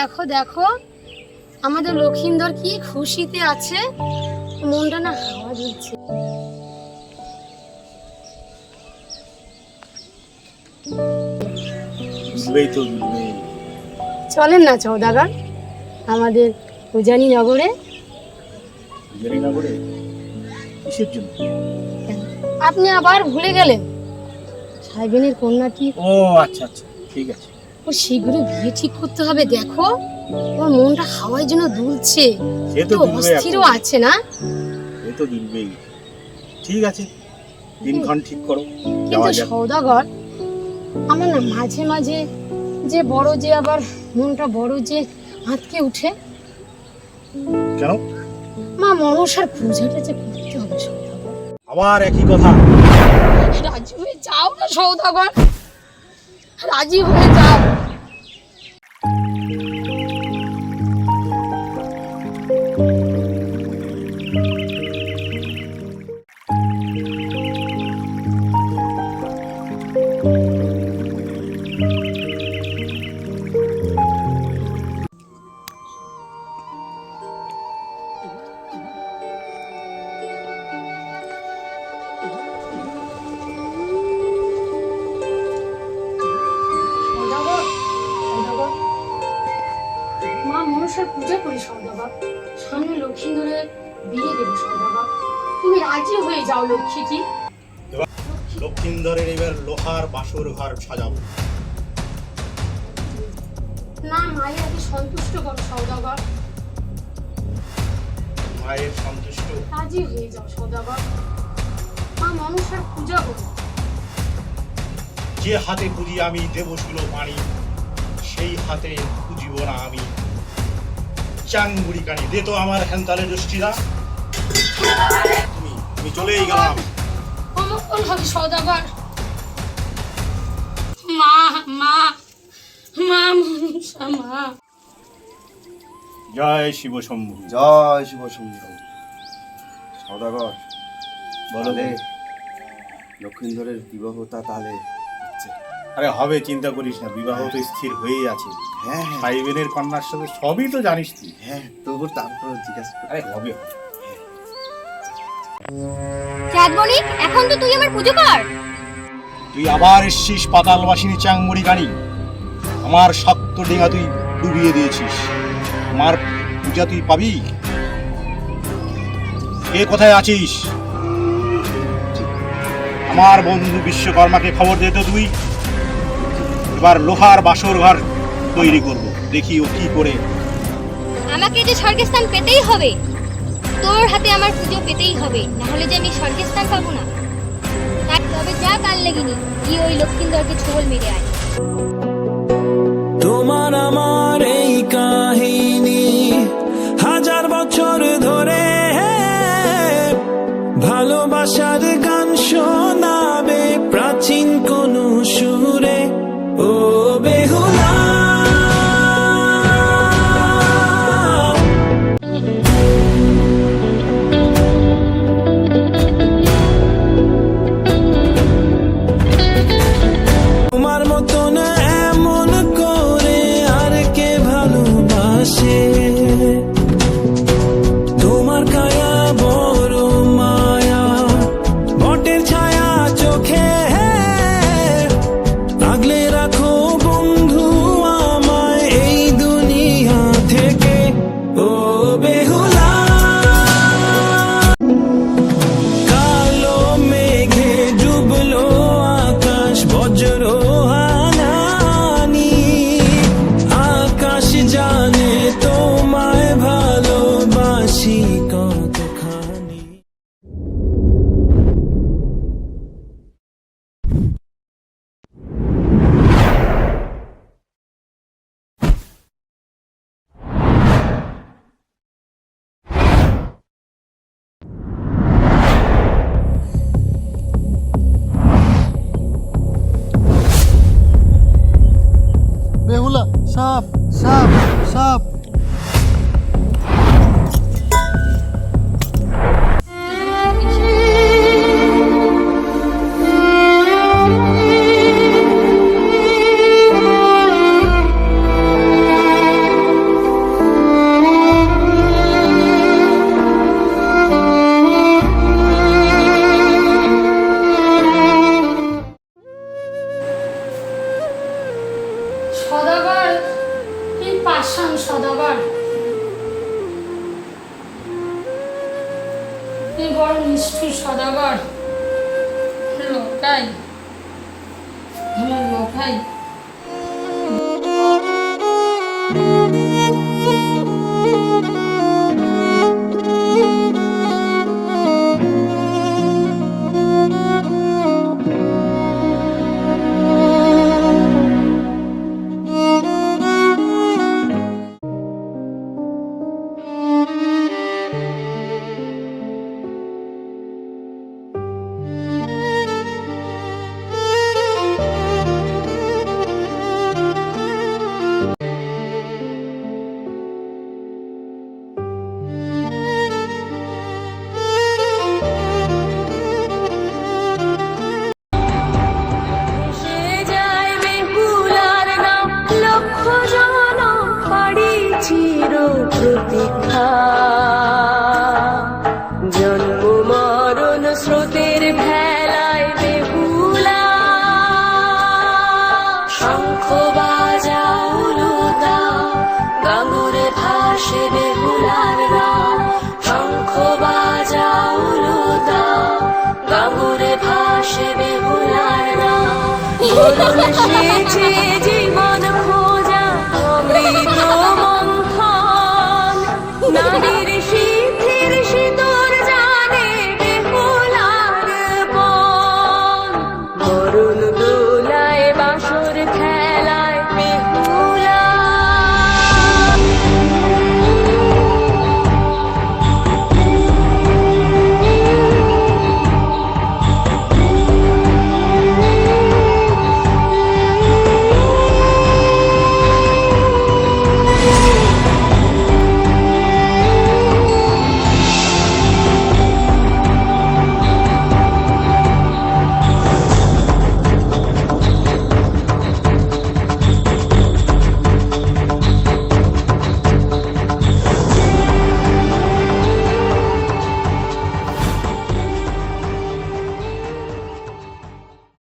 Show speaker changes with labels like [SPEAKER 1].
[SPEAKER 1] দেখো দেখো আমাদের লক্ষিন্দর কি খুশিতে আছে, মনটা না হাওয়া দিচ্ছে। চলেন না সওদাগর আমাদের উজানি নগরে।
[SPEAKER 2] কিসের জন্য?
[SPEAKER 1] আপনি আবার ভুলে গেলেন সাহেবেনের কন্যাটি।
[SPEAKER 2] ও আচ্ছা আচ্ছা, ঠিক আছে।
[SPEAKER 1] ও শীঘ্র বিয়ে ঠিক করতে হবে। দেখো ওর মনটা হাওয়ায় যেন দুলছে,
[SPEAKER 2] সে তো
[SPEAKER 1] অস্থিরও আছে না?
[SPEAKER 2] সে তো দুলবেই। ঠিক আছে, দিনক্ষণ ঠিক করো,
[SPEAKER 1] কিন্তু
[SPEAKER 2] যাওয়া যাক।
[SPEAKER 1] সওদাগর আমার না মাঝে মাঝে যে বড় যে আবার মনটা বড় যে আঁতকে উঠে।
[SPEAKER 2] কেন?
[SPEAKER 1] মা মনসার পূজাটা যে করতে হবে সওদাগর।
[SPEAKER 2] আবার একই কথা?
[SPEAKER 1] রাজি হয়ে যাও না সওদাগর, রাজি হয়ে যাও। সওদাগর, সওদাগর, মা মনসার পূজা করি সওদাগর, সামনে লক্ষিন্দরের বিয়ে দেবো সওদাগর, তুমি রাজি হয়ে যাও লক্ষ্মীটি।
[SPEAKER 2] লক্ষিন্দরের এবার লোহার বাসর ঘর সাজাবো।
[SPEAKER 1] না মায়ের আগে সন্তুষ্ট করো সওদাগর,
[SPEAKER 2] মায়ের সন্তুষ্ট?
[SPEAKER 1] রাজি হয়ে যাও সওদাগর, মা মনসার পূজা করো।
[SPEAKER 2] যে হাতে পুজি আমি দেবশীল পানি, সেই হাতে পুজিব না আমি চাঙ্গুড়ি কানি। দে তো আমার হ্যান্তালের দৃষ্টিরা। তুমি চলেই গেলাম।
[SPEAKER 1] অমঙ্গল হবে সওদাগর। মা মা মা মনসা মা।
[SPEAKER 2] জয় শিব শম্ভু।
[SPEAKER 3] জয় শিব শম্ভু। সওদাগর
[SPEAKER 2] বলো।
[SPEAKER 3] লক্ষিন্দরের বিবাহটা তাহলে হচ্ছে?
[SPEAKER 2] আরে হবে, চিন্তা করিস না, বিবাহ তো স্থির হয়েই আছে।
[SPEAKER 3] হ্যাঁ হ্যাঁ
[SPEAKER 2] সাইবেনের কন্যার সাথে সবই তো জানিস তুই।
[SPEAKER 3] হ্যাঁ, তবু তারপর জিজ্ঞাসা করি।
[SPEAKER 2] আরে হবে।
[SPEAKER 4] চাঁদমণি, এখন তো তুই আমার পুজো কর।
[SPEAKER 2] তুই আবার এসছিস পাতালবাসিনী চাংমুড়ি গাড়ি। আমার শক্ত ডিঙা তুই ডুবিয়ে দিয়েছিস। আমার পূজা তুই পাবি? কে কোথায় আছিস? আমার বন্ধু বিশ্বকর্মাকে খবর দে তো তুই। এবার লোহার বাসর ঘর তৈরি করব, দেখি ও কি করে।
[SPEAKER 4] আমাকে যে স্বর্গস্থান পেতেই হবে, তোর হাতে আমার পুজো পেতেই হবে, না হলে যে আমি স্বর্গস্থান পাবো না। তাই তবে যা কাল লেগিনি, গিয়ে ওই লক্ষিন্দরকে ছোবল মেরে আয়।
[SPEAKER 5] তোমার আমার এই কাহিনী হাজার বছর ধরে ভালোবাসার গান শোনাবে প্রাচীন কোন সুরে। ও বেহুলা তোমার মতন এমন করে আর কে ভালোবাসে। তোমার কায়া বড় মায়া, বটের ছায়া চোখে
[SPEAKER 1] এই বড় নিষ্ঠুর সদাগর লোকাই আমার লোকাই
[SPEAKER 6] সে যায় বেহুলার নাম লক্ষ জনম পাড়ি চির প্রতীক্ষা জন্ম মরণ স্রোতের ভেলায় বেহুলা শঙ্খ বাজাউলো দাও গাঙ্গুরে ভাসে বেহুলার নাম শঙ্খ বাজাউলো দাও গাঙ্গুরে ভাসে বেহুলার নাম বরুণ সেচে জীবন খোঁজা অমৃত মন্থন নারীর